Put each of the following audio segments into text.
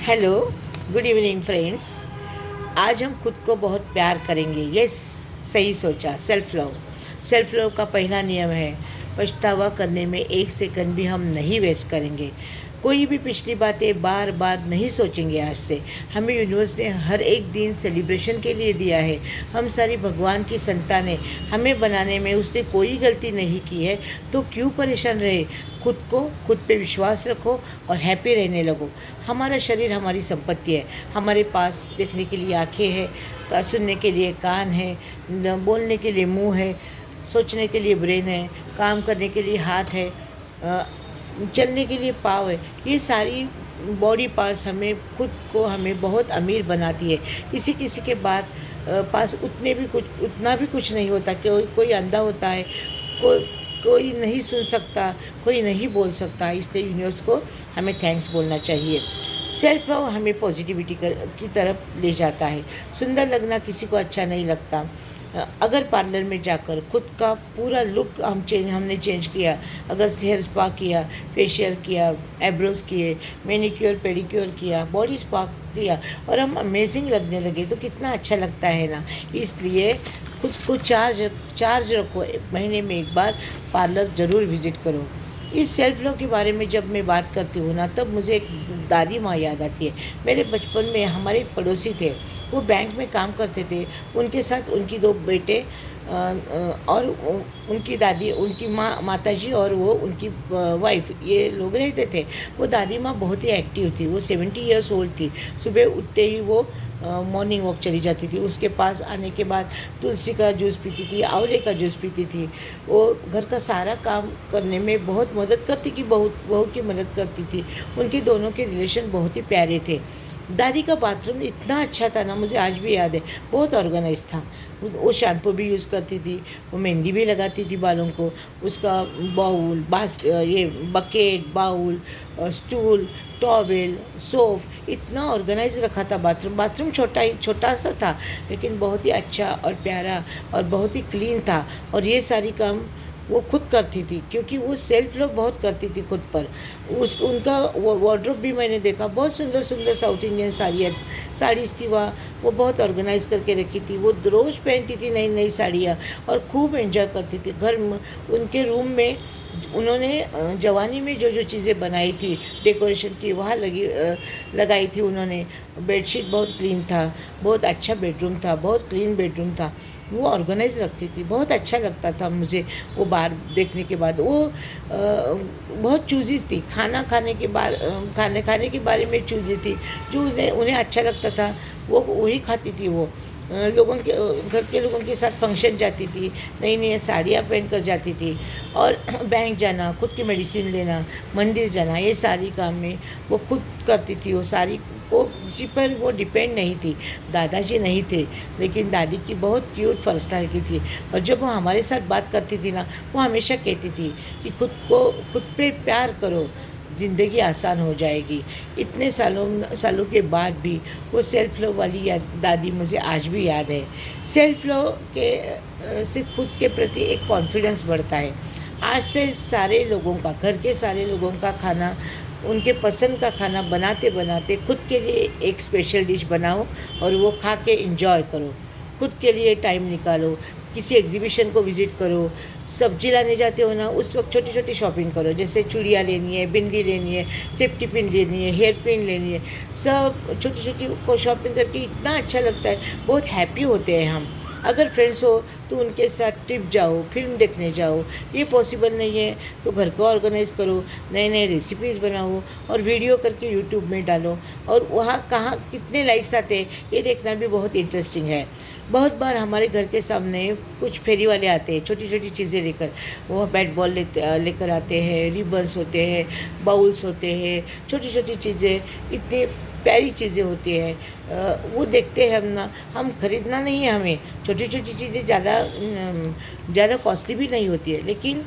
Hello, good evening friends. आज हम खुद को बहुत प्यार करेंगे। यस, सही सोचा। सेल्फ लव का पहला नियम है, पछतावा करने में एक सेकंड भी हम नहीं वेस्ट करेंगे। कोई भी पिछली बातें बार बार नहीं सोचेंगे। आज से हमें यूनिवर्स ने हर एक दिन सेलिब्रेशन के लिए दिया है। हम सारी भगवान की संतानें, हमें बनाने में उसने कोई गलती नहीं की है, तो क्यों परेशान रहे। खुद पे विश्वास रखो और हैप्पी रहने लगो। हमारा शरीर हमारी संपत्ति है। हमारे पास देखने के लिए आँखें हैं, सुनने के लिए कान है, बोलने के लिए मुंह है, सोचने के लिए ब्रेन है, काम करने के लिए हाथ है, चलने के लिए पाँव है। ये सारी बॉडी पार्ट्स हमें बहुत अमीर बनाती है। किसी किसी के पास उतना भी कुछ नहीं होता। कोई अंधा होता है, कोई कोई नहीं सुन सकता, कोई नहीं बोल सकता। इसलिए यूनिवर्स को हमें थैंक्स बोलना चाहिए। सेल्फ लव हमें पॉजिटिविटी की तरफ ले जाता है। सुंदर लगना किसी को अच्छा नहीं लगता। अगर पार्लर में जाकर खुद का पूरा लुक हमने चेंज किया, अगर हेयर स्पा किया, फेशियल किया, आईब्रोज किए, मैनिक्योर पेडिक्योर किया, बॉडी स्पा किया और हम अमेजिंग लगने लगे, तो कितना अच्छा लगता है ना। इसलिए खुद को चार्ज रखो। महीने में एक बार पार्लर ज़रूर विज़िट करो। इस सेल्फ लव के बारे में जब मैं बात करती हूँ ना, तब मुझे एक दादी माँ याद आती है। मेरे बचपन में हमारे एक पड़ोसी थे, वो बैंक में काम करते थे। उनके साथ उनकी दो बेटे और उनकी दादी, उनकी माताजी और वो उनकी वाइफ, ये लोग रहते थे। वो दादी माँ बहुत ही एक्टिव थी। वो 70 ईयर्स ओल्ड थी। सुबह उठते ही वो मॉर्निंग वॉक चली जाती थी। उसके पास आने के बाद तुलसी का जूस पीती थी, आंवले का जूस पीती थी। वो घर का सारा काम करने में बहुत मदद करती थी, बहू की मदद करती थी। उनके दोनों के रिलेशन बहुत ही प्यारे थे। दादी का बाथरूम इतना अच्छा था ना, मुझे आज भी याद है। बहुत ऑर्गेनाइज था। वो शैम्पू भी यूज़ करती थी, वो मेहंदी भी लगाती थी बालों को। उसका ये bucket, bowl, stool, towel, soap, इतना ऑर्गेनाइज रखा था। बाथरूम छोटा सा था, लेकिन बहुत ही अच्छा और प्यारा और बहुत ही क्लीन था। और ये सारी काम वो खुद करती थी, क्योंकि वो सेल्फ लव बहुत करती थी खुद पर। उनका वार्डरोब भी मैंने देखा, बहुत सुंदर सुंदर साउथ इंडियन साड़ीज़ थी। वो बहुत ऑर्गेनाइज करके रखी थी। वो रोज़ पहनती थी नई नई साड़ियाँ और खूब एंजॉय करती थी। घर में, उनके रूम में उन्होंने जवानी में जो जो चीज़ें बनाई थी, डेकोरेशन की, वहाँ लगाई थी उन्होंने। बेडशीट बहुत क्लीन था, बहुत अच्छा बेडरूम था, बहुत क्लीन बेडरूम था। वो ऑर्गेनाइज रखती थी, बहुत अच्छा लगता था मुझे वो बाहर देखने के बाद। वो बहुत चूज़ी थी। खाने के बारे में चूज़ी थी। जो उन्हें अच्छा लगता था वो वही खाती थी। वो घर के लोगों के साथ फंक्शन जाती थी, नई नई साड़ियाँ पहन कर जाती थी। और बैंक जाना, खुद की मेडिसिन लेना, मंदिर जाना, ये सारी काम में वो खुद करती थी। वो सारी को किसी पर वो डिपेंड नहीं थी। दादाजी नहीं थे, लेकिन दादी की बहुत क्यूट पर्सनालिटी थी। और जब वो हमारे साथ बात करती थी ना, वो हमेशा कहती थी कि खुद पे प्यार करो, ज़िंदगी आसान हो जाएगी। इतने सालों के बाद भी वो सेल्फ लव वाली दादी मुझे आज भी याद है। सेल्फ लव से खुद के प्रति एक कॉन्फिडेंस बढ़ता है। आज से घर के सारे लोगों का खाना, उनके पसंद का खाना बनाते बनाते खुद के लिए एक स्पेशल डिश बनाओ और वो खा के एंजॉय करो। खुद के लिए टाइम निकालो, किसी एग्जीबिशन को विज़िट करो। सब्जी लाने जाते हो ना, उस वक्त छोटी छोटी शॉपिंग करो। जैसे चूड़ियाँ लेनी है, बिंदी लेनी है, सेफ्टी पिन लेनी है, हेयर पिन लेनी है। सब छोटी छोटी को शॉपिंग करके इतना अच्छा लगता है, बहुत हैप्पी होते हैं हम। अगर फ्रेंड्स हो तो उनके साथ ट्रिप जाओ, फिल्म देखने जाओ। ये पॉसिबल नहीं है तो घर को ऑर्गेनाइज़ करो, नए नए रेसिपीज़ बनाओ और वीडियो करके यूट्यूब में डालो। और वहाँ कहाँ कितने लाइक्स आते हैं, ये देखना भी बहुत इंटरेस्टिंग है। बहुत बार हमारे घर के सामने कुछ फेरी वाले आते हैं, छोटी छोटी चीज़ें लेकर। वो बैट बॉल लेकर आते हैं, रिबन्स होते हैं, बाउल्स होते हैं, छोटी छोटी चीज़ें, इतनी प्यारी चीज़ें होती हैं। वो देखते हैं हम खरीदना नहीं है हमें। छोटी छोटी चीज़ें ज़्यादा कॉस्टली भी नहीं होती है, लेकिन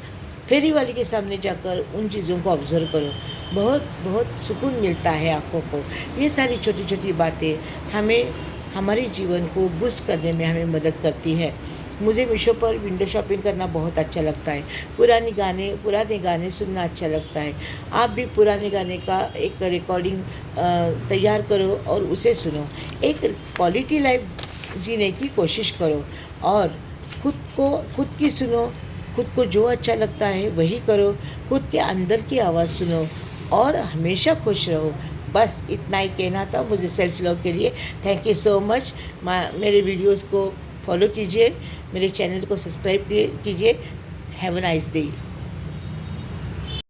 फेरी वाले के सामने जाकर उन चीज़ों को ऑब्ज़र्व करो, बहुत बहुत सुकून मिलता है आँखों को। ये सारी छोटी छोटी बातें हमें हमारे जीवन को बूस्ट करने में हमें मदद करती है। मुझे मीशो पर विंडो शॉपिंग करना बहुत अच्छा लगता है। पुराने गाने सुनना अच्छा लगता है। आप भी पुराने गाने का एक रिकॉर्डिंग तैयार करो और उसे सुनो। एक क्वालिटी लाइफ जीने की कोशिश करो और खुद की सुनो। खुद को जो अच्छा लगता है वही करो। खुद के अंदर की आवाज़ सुनो और हमेशा खुश रहो। बस इतना ही कहना था मुझे सेल्फ लव के लिए। Thank you so much. मेरे वीडियोस को फॉलो कीजिए, मेरे चैनल को सब्सक्राइब कीजिए। Have a nice day.